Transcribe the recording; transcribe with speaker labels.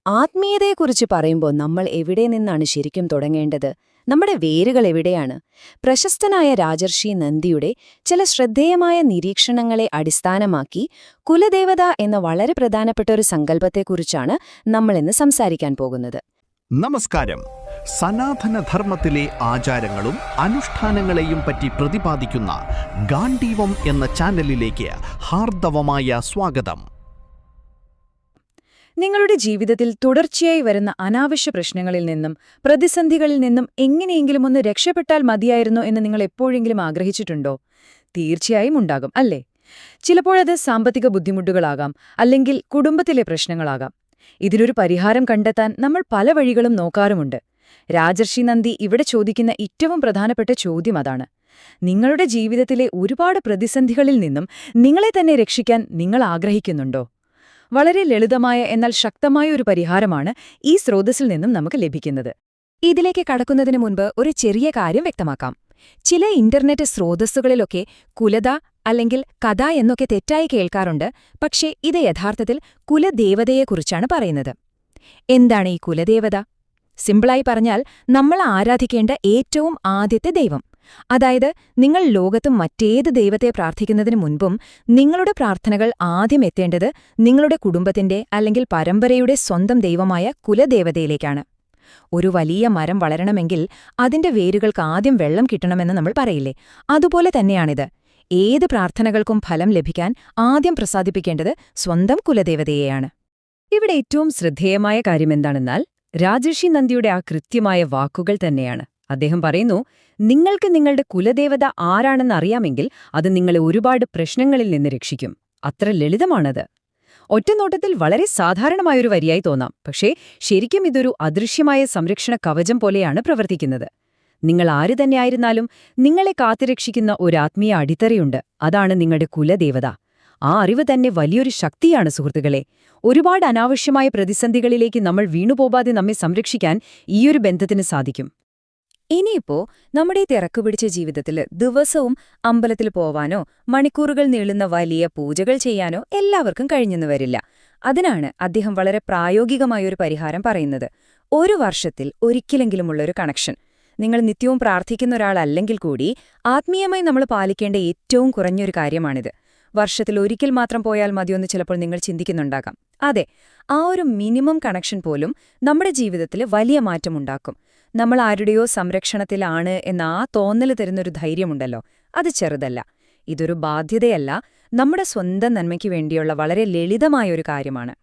Speaker 1: ആത്മീയതയെക്കുറിച്ച് പറയുമ്പോൾ നമ്മൾ എവിടെ നിന്നാണ് ശരിക്കും തുടങ്ങേണ്ടത്? നമ്മുടെ വേരുകൾ എവിടെയാണ്? പ്രശസ്തനായ രാജർഷി നന്ദിയുടെ ചില ശ്രദ്ധേയമായ നിരീക്ഷണങ്ങളെ അടിസ്ഥാനമാക്കി കുലദേവത എന്ന വളരെ പ്രധാനപ്പെട്ട ഒരു സങ്കല്പത്തെക്കുറിച്ചാണ് നമ്മളിന്ന് സംസാരിക്കാൻ പോകുന്നത്.
Speaker 2: നമസ്കാരം. സനാതനധർമ്മത്തിലെ ആചാരങ്ങളും അനുഷ്ഠാനങ്ങളെയും പറ്റി പ്രതിപാദിക്കുന്ന ഗാന്ധീവം എന്ന ചാനലിലേക്ക് ഹാർദവമായ സ്വാഗതം.
Speaker 3: നിങ്ങളുടെ ജീവിതത്തിൽ തുടർച്ചയായി വരുന്ന അനാവശ്യ പ്രശ്നങ്ങളിൽ നിന്നും പ്രതിസന്ധികളിൽ നിന്നും എങ്ങനെയെങ്കിലും ഒന്ന് രക്ഷപ്പെട്ടാൽ മതിയായിരുന്നു എന്ന് നിങ്ങൾ എപ്പോഴെങ്കിലും ആഗ്രഹിച്ചിട്ടുണ്ടോ? തീർച്ചയായും ഉണ്ടാകും, അല്ലേ? ചിലപ്പോഴത് സാമ്പത്തിക ബുദ്ധിമുട്ടുകളാകാം, അല്ലെങ്കിൽ കുടുംബത്തിലെ പ്രശ്നങ്ങളാകാം. ഇതിനൊരു പരിഹാരം കണ്ടെത്താൻ നമ്മൾ പല വഴികളും നോക്കാറുമുണ്ട്. രാജർഷി നന്ദി ഇവിടെ ചോദിക്കുന്ന ഏറ്റവും പ്രധാനപ്പെട്ട ചോദ്യം അതാണ്. നിങ്ങളുടെ ജീവിതത്തിലെ ഒരുപാട് പ്രതിസന്ധികളിൽ നിന്നും നിങ്ങളെ തന്നെ രക്ഷിക്കാൻ നിങ്ങൾ ആഗ്രഹിക്കുന്നുണ്ടോ? വളരെ ലളിതമായ എന്നാൽ ശക്തമായ ഒരു പരിഹാരമാണ് ഈ സ്രോതസ്സിൽ നിന്നും നമുക്ക് ലഭിക്കുന്നത്.
Speaker 4: ഇതിലേക്ക് കടക്കുന്നതിന് മുൻപ് ഒരു ചെറിയ കാര്യം വ്യക്തമാക്കാം. ചില ഇന്റർനെറ്റ് സ്രോതസ്സുകളിലൊക്കെ കുലത അല്ലെങ്കിൽ കഥ എന്നൊക്കെ തെറ്റായി കേൾക്കാറുണ്ട്. പക്ഷേ ഇത് യഥാർത്ഥത്തിൽ കുലദേവതയെക്കുറിച്ചാണ് പറയുന്നത്. എന്താണ് ഈ കുലദേവത? സിമ്പിളായി പറഞ്ഞാൽ, നമ്മൾ ആരാധിക്കേണ്ട ഏറ്റവും ആദ്യത്തെ ദൈവം. അതായത്, നിങ്ങൾ ലോകത്ത് മറ്റേത് ദൈവത്തെ പ്രാർത്ഥിക്കുന്നതിന് മുൻപും നിങ്ങളുടെ പ്രാർത്ഥനകൾ ആദ്യം എത്തേണ്ടത് നിങ്ങളുടെ കുടുംബത്തിന്റെ അല്ലെങ്കിൽ പരമ്പരയുടെ സ്വന്തം ദൈവമായ കുലദേവതയിലേക്കാണ്. ഒരു വലിയ മരം വളരണമെങ്കിൽ അതിന്റെ വേരുകൾക്ക് ആദ്യം വെള്ളം കിട്ടണമെന്ന് നമ്മൾ പറയില്ലേ? അതുപോലെ തന്നെയാണിത്. ഏത് പ്രാർത്ഥനകൾക്കും ഫലം ലഭിക്കാൻ ആദ്യം പ്രസാദിപ്പിക്കേണ്ടത് സ്വന്തം കുലദേവതയെയാണ്.
Speaker 3: ഇവിടെ ഏറ്റവും ശ്രദ്ധേയമായ കാര്യമെന്താണെന്നാൽ, രാജർഷി നന്ദിയുടെ ആ കൃത്യമായ വാക്കുകൾ തന്നെയാണ്. അദ്ദേഹം പറയുന്നു, നിങ്ങൾക്ക് നിങ്ങളുടെ കുലദേവത ആരാണെന്ന് അറിയാമെങ്കിൽ അത് നിങ്ങളെ ഒരുപാട് പ്രശ്നങ്ങളിൽ നിന്ന് രക്ഷിക്കും. അത്ര ലളിതമാണത്. ഒറ്റനോട്ടത്തിൽ വളരെ സാധാരണമായൊരു വരിയായി തോന്നാം. പക്ഷേ ശരിക്കും ഇതൊരു അദൃശ്യമായ സംരക്ഷണ കവചം പോലെയാണ് പ്രവർത്തിക്കുന്നത്. നിങ്ങൾ ആര് തന്നെയായിരുന്നാലും നിങ്ങളെ കാത്തുരക്ഷിക്കുന്ന ഒരു ആത്മീയ അടിത്തറയുണ്ട്. അതാണ് നിങ്ങളുടെ കുലദേവത. ആ അറിവ് തന്നെ വലിയൊരു ശക്തിയാണ്, സുഹൃത്തുക്കളെ. ഒരുപാട് അനാവശ്യമായ പ്രതിസന്ധികളിലേക്ക് നമ്മൾ വീണുപോകാതെ നമ്മെ സംരക്ഷിക്കാൻ ഈയൊരു ബന്ധത്തിന് സാധിക്കും.
Speaker 4: ഇനിയിപ്പോ നമ്മുടെ തിരക്കുപിടിച്ച ജീവിതത്തിൽ ദിവസവും അമ്പലത്തിൽ പോവാനോ മണിക്കൂറുകൾ നീളുന്ന വലിയ പൂജകൾ ചെയ്യാനോ എല്ലാവർക്കും കഴിഞ്ഞെന്നു വരില്ല. അതിനാണ് അദ്ദേഹം വളരെ പ്രായോഗികമായൊരു പരിഹാരം പറയുന്നത്. ഒരു വർഷത്തിൽ ഒരിക്കലെങ്കിലുമുള്ളൊരു കണക്ഷൻ. നിങ്ങൾ നിത്യവും പ്രാർത്ഥിക്കുന്ന ഒരാളല്ലെങ്കിൽ കൂടി ആത്മീയമായി നമ്മൾ പാലിക്കേണ്ട ഏറ്റവും കുറഞ്ഞൊരു കാര്യമാണിത്. വർഷത്തിൽ ഒരിക്കൽ മാത്രം പോയാൽ മതിയൊന്ന് ചിലപ്പോൾ നിങ്ങൾ ചിന്തിക്കുന്നുണ്ടാകാം. അതെ, ആ ഒരു മിനിമം കണക്ഷൻ പോലും നമ്മുടെ ജീവിതത്തിൽ വലിയ മാറ്റമുണ്ടാക്കും. നമ്മൾ ആരുടെയോ സംരക്ഷണത്തിലാണ് എന്ന ആ തോന്നൽ തരുന്നൊരു ധൈര്യമുണ്ടല്ലോ, അത് ചെറുതല്ല. ഇതൊരു ബാധ്യതയല്ല, നമ്മുടെ സ്വന്തം നന്മയ്ക്കു വേണ്ടിയുള്ള വളരെ ലളിതമായൊരു കാര്യമാണ്.